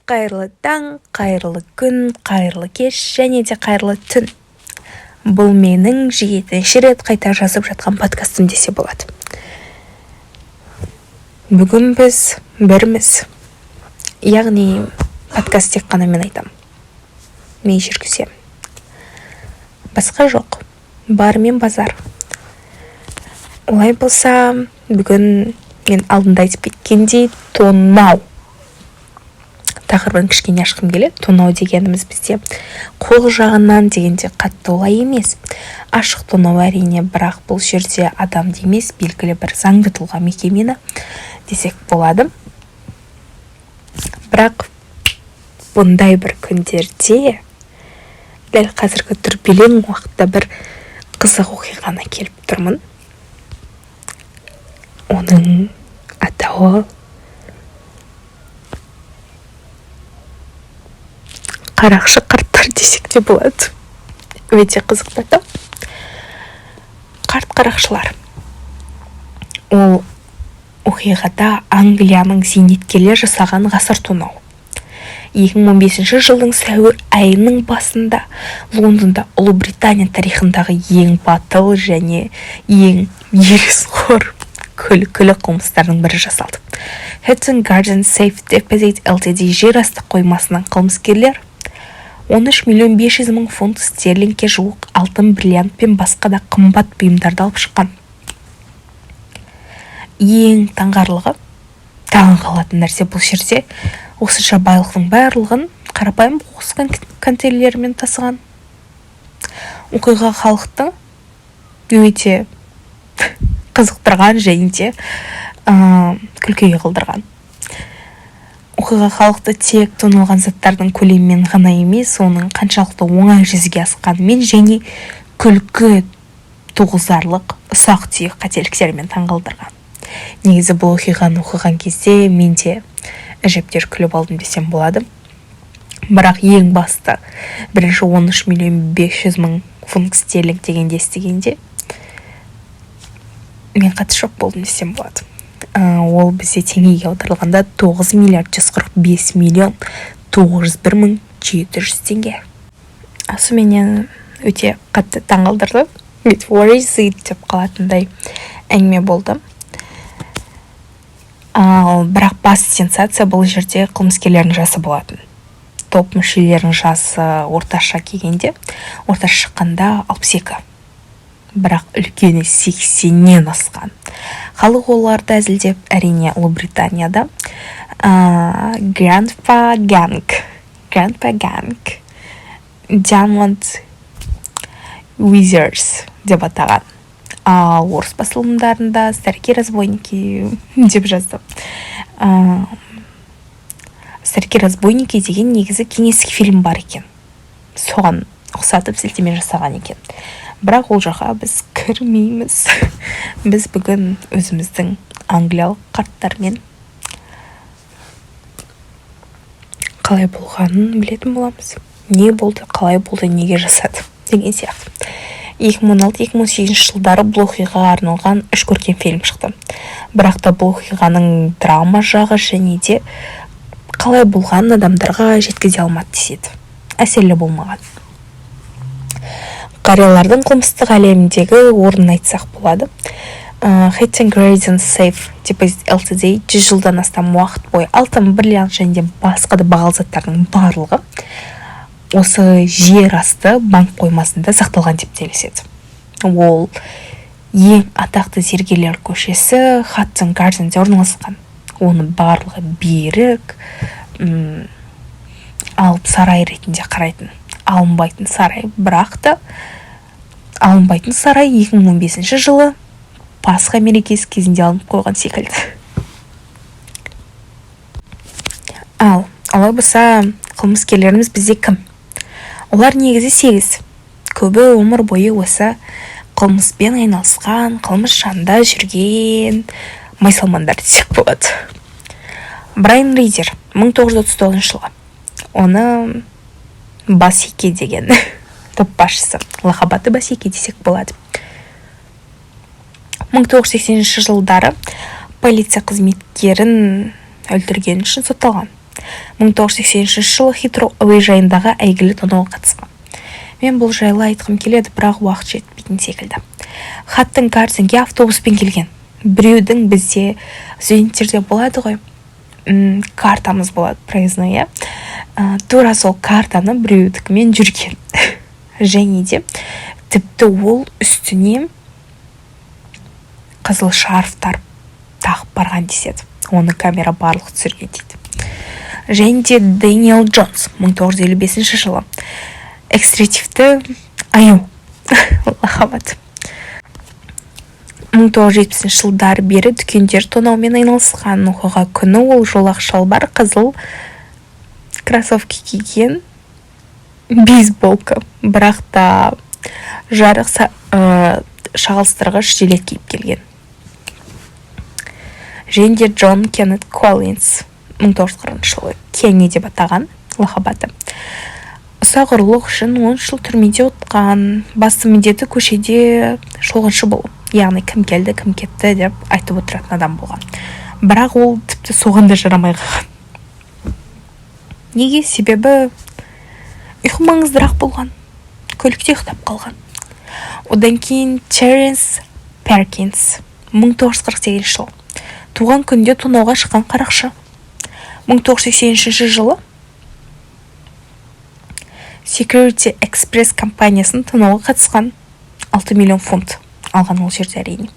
Қайырлы таң, қайырлы күн, қайырлы кеш және де қайырлы түн. Бұл менің жетінші рет қайта жазып жатқан подкастым десе болады. Бүгін біз біріміз. Яғни подкаст тек қана мен айтам. Мен жүргізем. Басқа жоқ. Бар мен базар. Олай болса, бүгін мен алдында айтып кеткендей тонау тақырыбын кішкене ашқым келеді. Тонау дегеніміз бізде қол жағынан дегенде қатты олай емес. Ашық тонау әрине, бірақ бұл жерде адам емес, белгілі бір заңды тұлға мекемені десек болады. Бірақ бұндай бір күндерде дәл қазіргі дүрбелең уақытта бір қызық оқиғаны келіп тұрмын. Оның атауы қарақшы қарттар десек те болады. Өте қызықты атау. Қарт қарақшылар. Ол оқиғада Англияның зейнеткерлер жасаған ғасыр тонау. 2015 жылдың сәуір айының басында Лондонда Ұлыбритания тарихындағы ең батыл және ең ересқор күлкілі қылмыстардың бірі жасалды. Hatton Garden Safe Deposit Ltd жер асты қоймасынан қылмыскерлер 13.500.000 фунт стерлингке жуық алтын, бриллиант пен басқа да қымбат бұйымдарды алып шыққан. Ең таңғалатын нәрсе бұл жерде осынша байлықтың барлығын қарапайым қоқыс контейнерлерімен тасыған. Оқиға халықтың өте қызықтырған және де күлкіге қалдырған. Оқиға халықты тек тоналған заттардың көлемімен ғана емес, оның қаншалықты оңай жүзеге асқанымен және күлкі туғызарлық ұсақ-түйек қателіктермен таңғалдырған. Негізі бұл оқиғаны оқыған кезде мен де әжептәуір күліп алдым десем болады. Бірақ ең басты бірінші 13.500.000 фунт стерлинг дегенде естігенде мен қатты шок болдым десем болады. Ол бізде теңгеге аударылғанда 9.145.901.700 теңге. Менен өте қатты таңғалдырды. What is it деп қалатындай әңгіме болды. Бірақ басты сенсация бұл жерде қылмыскерлердің жасы болатын. Топ мүшелерінің жасы орташа келгенде, орташа шыққанда 62. Бірақ үлкені 80-нен асқан. Халық оларды әзілдеп, әрине Ұлыбританияда Grandpa Gang, Diamond Wizards деп атаған. Орыс басылымдарында старики разбойники деп жазды. Старики разбойники деген негізі кеңестік фильм бар екен. Соған ұқсатып сілтеме жасаған екен. Бірақ ол жаққа біз кірмейміз. Біз бүгін өзіміздің англиялық қарттармен қалай болғанын білетін боламыз. Не болды, қалай болды, неге жасады деген сияқты. 2016-2018 жылдары бұл оқиғаға арналған 3 көркем фильм шықты. Бірақ та бұл оқиғаның драма жағы және де қалай болғанын адамдарға жеткізе алмады деседі. Әсерлі болмаған. Қариялардың қылмыстық әлеміндегі орнын айтсақ болады. Hatton Garden Safe Deposit Ltd 100 жылдан астам уақыт бойы алтын, бриллиант және де басқа да бағалы заттардың барлығы осы жер асты банк қоймасында сақталған деп телеседі. Ол ең атақты зергерлер көшесі Hatton Garden'де орналасқан. Оны барлығы берік, алып сарай ретінде қарайтын. Алынбайтын сарай, бірақ та алынбайтын сарай 2015 жылы Пасха мерекесі кезінде алынып қойған секілді. Олай болса, қылмыскерлеріміз бізде кім? Олар негізі 8. Көбі өмір бойы осы қылмыспен айналысқан, қылмыс жанында жүрген майсалмандар десек болады. Брайан Ридер 1939 жылы. Оны Басеке деген топ басшысы, лақабаты Басеке десек болады. 1980 жылдары полиция қызметкерін өлтірген үшін сотталған. 1980 жылы Хитроу әуежайындағы әйгілі тонауға қатысқан. Мен бұл жайлы айтқым келеді, бірақ уақыт жетпейтін секілді. Хаттың Гарденге автобуспен келген. Біреудің бізде студенттерде болады ғой, картамыз болады, проездной, тура сол картаны біреудікімен жүрген. Және де тіпті ол үстіне қызыл шарфтар тағып барған деседі. Оны камера барлық түсірген дейді. Және де Дэниел Джонс 1955 жылы экстретивті аю лақабат. 1970 жылдар бері дүкендер тонаумен айналысқан. Оқиға күні ол жолақ шалбар, қызыл кроссовки киген, бейсболка, бірақ та жарық шағылстырғыш жилет киіп келген. Және де Джон Кеннет Коллинс 1940 жылы Кенни деп атаған лақабаты. Ұсақ ұрлық үшін 10 жыл түрмеде отқан. Басты міндеті көшеде шолғыншы болу. Яғни кім келді, кім кетті деп айтып отыратын адам болған. Бірақ ол тіпті соғанда жарамай қалған. Неге? Себебі ұйқы маңыздырақ болған. Көлікте ұйықтап қалған. Одан кейін Теренс Перкинс 1948 жылы туған күнде тонауға шыққан қарақшы. 1980 жылы Security Express компаниясын тонауға қатысқан. 6 миллион фунт алған ол жерде әрине.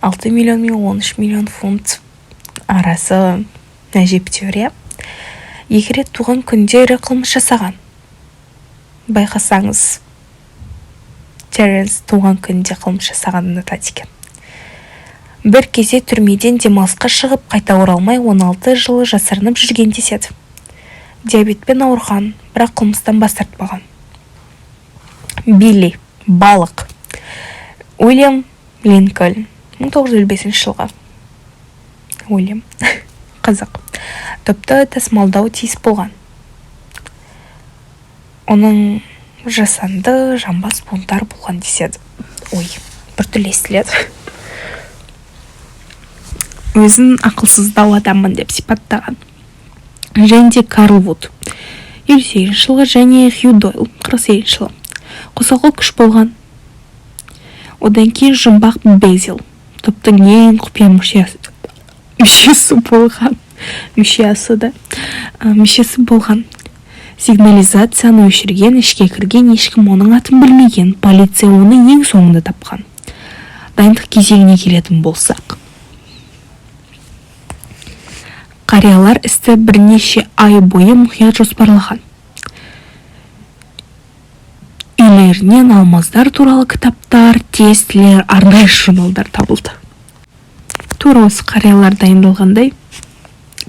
6 миллион мен 13 миллион фунт арасы әжептәуір. Екі рет туған күнде ірі қылмыс жасаған. Байқасаңыз, Теренс туған күнде қылмыс жасағанын атады екен. Бір кезде түрмеден демалысқа шығып, қайта оралмай 16 жылы жасырынып жүрген деседі. Диабетпен ауырған, бірақ қылмыстан бас тартпаған. Билли, балық. Уильям Линкольн 1955 жылғы. Уильям, қызық. Топты тасымалдау тиіс болған. Оның жасанды жамбас буындар болған деседі. Ой, бір түрлі естіледі. Өзін ақылсыздау адаммын деп сипаттаған. Және де Карл Вуд 58 жылғы және Хью Дойл 48 жылы. Қосалқы күш болған. Одан кейін жұмбақ Безил топтың ең құпия мүшесі болған. Мүшесі болған. Сигнализацияны өшірген, ішке кірген, ешкім оның атын білмеген. Полиция оны ең соңында тапқан. Дайындық кезегіне келетін болсақ, қариялар істі бірнеше ай бойы мұқият жоспарлаған. Үйлерінен алмаздар туралы кітаптар, тестілер, арнайы журналдар табылды. Тура осы қариялар дайындалғандай,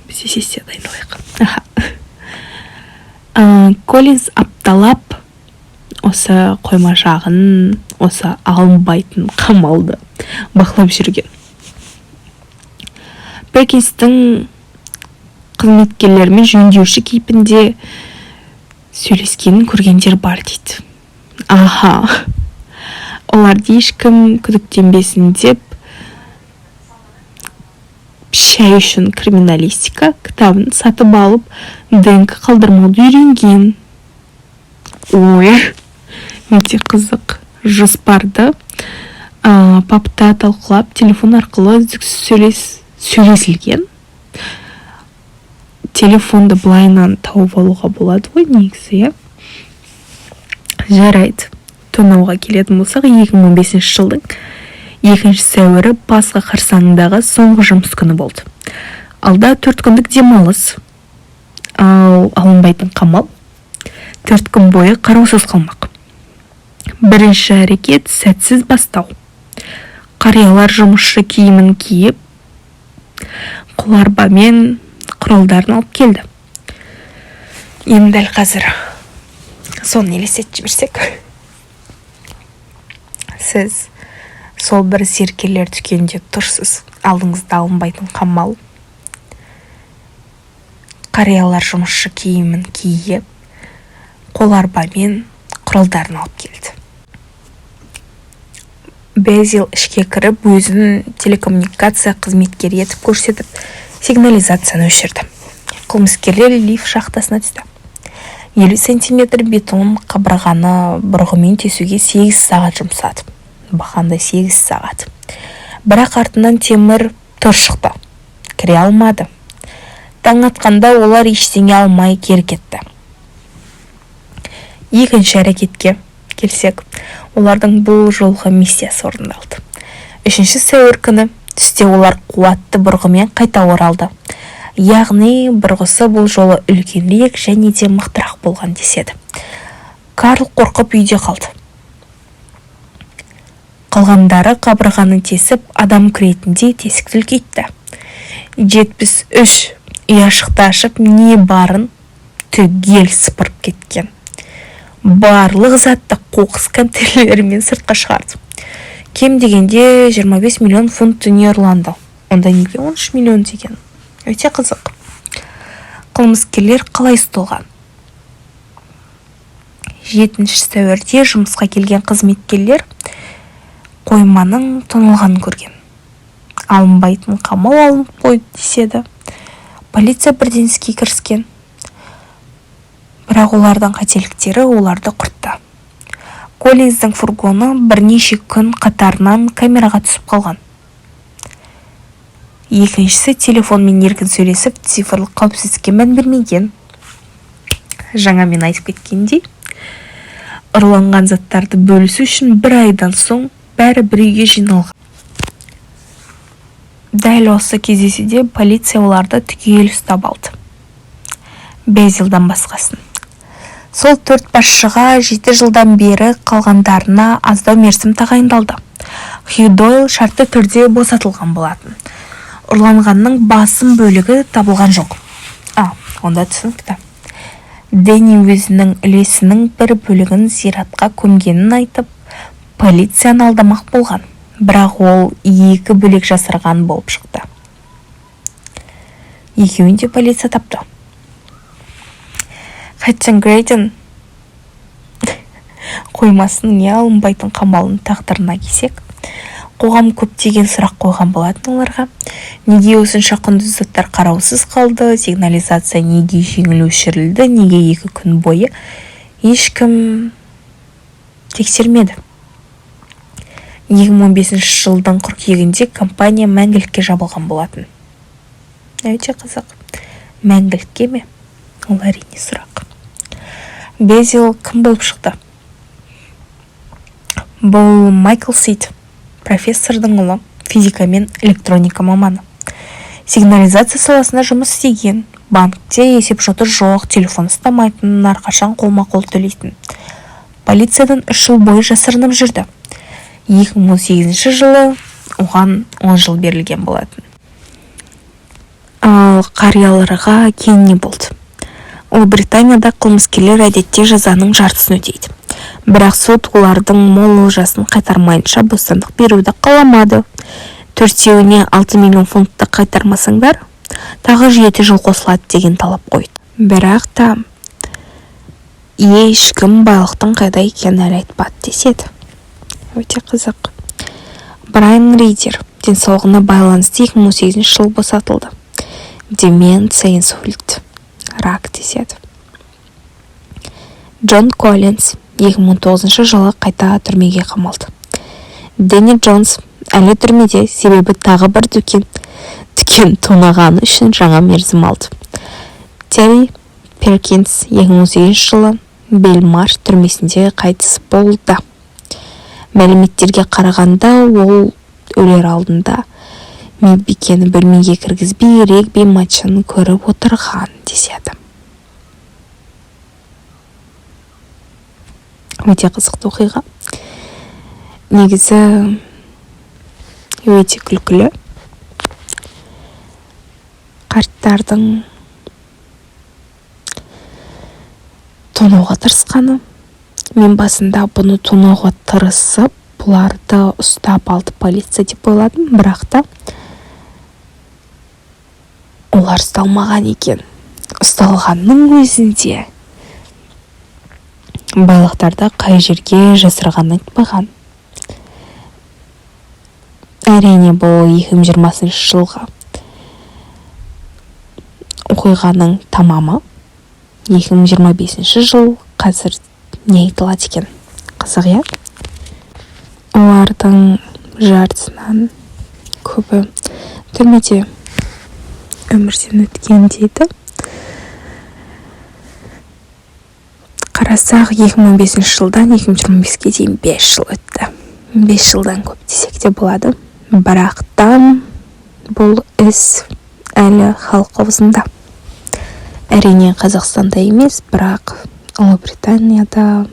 біз сессия дайындалайық. Коллинс апталап осы қойма жағын, осы алынбайтын қамалды бақылап жүрген. Перкинстің қызметкерлермен жөндеуші кейпінде сөйлескенін көргендер бар дейді. Оларды ешкім күдіктенбесін деп шай үшін криминалистика кітабын сатып алып, ДНК қалдырмауды үйренген. Ой, өте қызық. Жоспарды папта талқылап, телефон арқылы сөйлесілген. Телефонды былайынан тауып алуға болады ғой негізі, Жарайды. Тонауға келетін болсақ, 2015 жылдың 2 сәуірі Пасха қарсаңындағы соңғы жұмыс күні болды. Алда 4 күндік демалыс, алынбайтын қамал 4 күн бойы қараусыз қалмақ. Бірінші әрекет сәтсіз бастау. Қариялар жұмысшы киімін киіп, қоларбамен құралдарын алып келді. Енді дәл қазір соны елестетіп жіберсек. Сіз сол бір зеркерлер дүкенінде тұрсыз, алдыңызда алынбайтын қамал. Қариялар жұмысшы киімін киіп, қоларбамен құралдарын алып келді. Безил ішке кіріп, өзін телекоммуникация қызметкері етіп көрсетіп, сигнализацияны өшірді. қылмыскерлер лифт шахтасына түсті. 50 сантиметр бетон қабырғаны бұрғымен тесуге 8 сағат жұмсады. Бақандай 8 сағат. Бірақ артынан темір тор шықты. Кіре алмады. Таң атқанда олар ештеңе алмай кері кетті. Екінші әрекетке келсек, олардың бұл жолғы миссиясы орындалды. 3 сәуір күні түсте олар қуатты бұрғымен қайта оралды. Яғни бұрғысы бұл жолы үлкенірек және де мықтырақ болған деседі. Карл қорқып үйде қалды. Қалғандары қабырғаны тесіп, адам кіретіндей тесікті үлкейтті. 73 ұяшықты ашып, не барын түгел сыпырып кеткен. Барлық затты қоқыс контейнерлерімен сыртқа шығарды. Кем дегенде 25 миллион фунт дүние ұрланды. Онда неге 13 миллион деген? Өте қызық. Қылмыскерлер қалай ұсталған? 7 сәуірде жұмысқа келген қызметкерлер қойманың тоналғанын көрген. Алынбайтын қамал алынып қойды деседі. Полиция бірден іске кіріскен. Бірақ олардың қателіктері оларды құртты. Коллинздің фургоны бірнеше күн қатарынан камераға түсіп қалған. Екіншісі телефонмен еркін сөйлесіп, цифрлық қауіпсіздікке мән бермеген. Жаңа мен айтып кеткендей, ұрланған заттарды бөлісу үшін 1 айдан соң бәрі бір үйге жиналған. Дәл осы кездесуде полиция оларды түгел ұстап алды. Безилдан басқасын. Сол 4 басшыға 7 жылдан бері қалғандарына аздау мерзім тағайындалды. Хью Дойл шартты түрде босатылған болатын. Ұрланғанның басым бөлігі табылған жоқ. Онда түсінікті. Дэнни өзінің үлесінің бір бөлігін зиратқа көмгенін айтып, полицияны алдамақ болған. Бірақ ол 2 бөлек жасырған болып шықты. Екеуін де полиция тапты. Хэтчен Грейден қоймасының не алынбайтын қамалын тағдырына келсек, қоғам көптеген сұрақ қойған болатын оларға. Неге осынша құнды заттар қараусыз қалды, сигнализация неге жеңіл өшірілді, неге 2 күн бойы ешкім тексермеді. 2015 жылдың қыркүйегінде компания мәңгілікке жабылған болатын. Өте қызық. Мәңгілікке ме? Ол әрине сұрақ. Безил кім болып шықты? Бұл Майкл Сид, профессордың ұлы, физика мен электроника маманы. Сигнализация саласында жұмыс істеген, банкте есеп шоты жоқ, телефон ұстамайтын, әрқашан қолма-қол төлейтін. Полициядан 3 жыл бойы жасырынып жүрді. 2018 жылы оған 10 жыл берілген болатын. Ал қарияларға кейін не болды? Ол Британияда қылмыскерлер әдетте жазаның жартысын өтейді. Бірақ сот олардың мол жазасын қайтармайынша бостандық беруді қаламады. 4-еуіне 6 миллион фунтты қайтармасаңдар, тағы 7 жыл қосылады деген талап қойды. Бірақ та ешкім байлықтың қайда екенін әлі айтпады деседі. Өте қызық. Брайан Ридер денсаулығына байланысты 2018 жыл босатылды. Деменция, инсульт, рак деседі. Джон Коллинз 2009 жылы қайта түрмеге қамалды. Дэнни Джонс әлі түрмеде, себебі тағы бір дүкен тонағаны үшін жаңа мерзім алды. Терри Перкинс 2018 жылы Белмарш түрмесінде қайтыс болды. Мәліметтерге қарағанда ол өлер алдында медбикені бөлмеге кіргізбей регби матчын көріп отырған деседі. Өте қызықты оқиға. Негізі өте күлкілі. Қарттардың тонауға тырысқаны. Мен басында бұны тонауға тырысып, бұларды ұстап алды полиция деп ойладым, бірақ та олар ұсталмаған екен. Ұсталғанның өзінде байлықтарды қай жерге жасырғанын айтпаған. Әрине бұл 2020 жылға оқиғаның тамамы 2025 жыл. Қазір не айтылады екен? Қызық, иә? Олардың жартысынан көбі түрмеде өмірден өткен дейді. Қарасақ 2015 жылдан 2025-ке дейін 5 жыл өтті. 5 жылдан көп десек те болады. Бірақ та бұл іс әлі халық аузында. Әрине Қазақстанда емес, бірақ Ұлыбританияда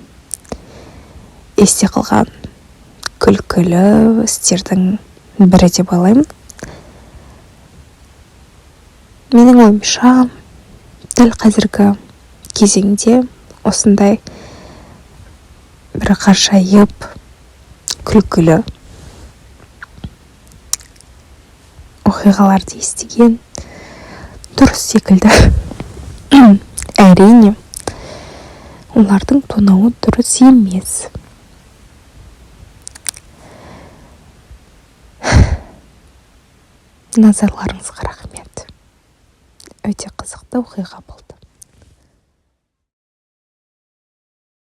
есте қалған күлкілі істердің бірі деп ойлаймын. Менің ойымша дәл қазіргі кезеңде осындай бір ғажайып күлкілі оқиғаларды естіген дұрыс секілді. Әрине олардың тонауы дұрыс емес. Назарларыңызға рахмет. Өте қызықты оқиға болды.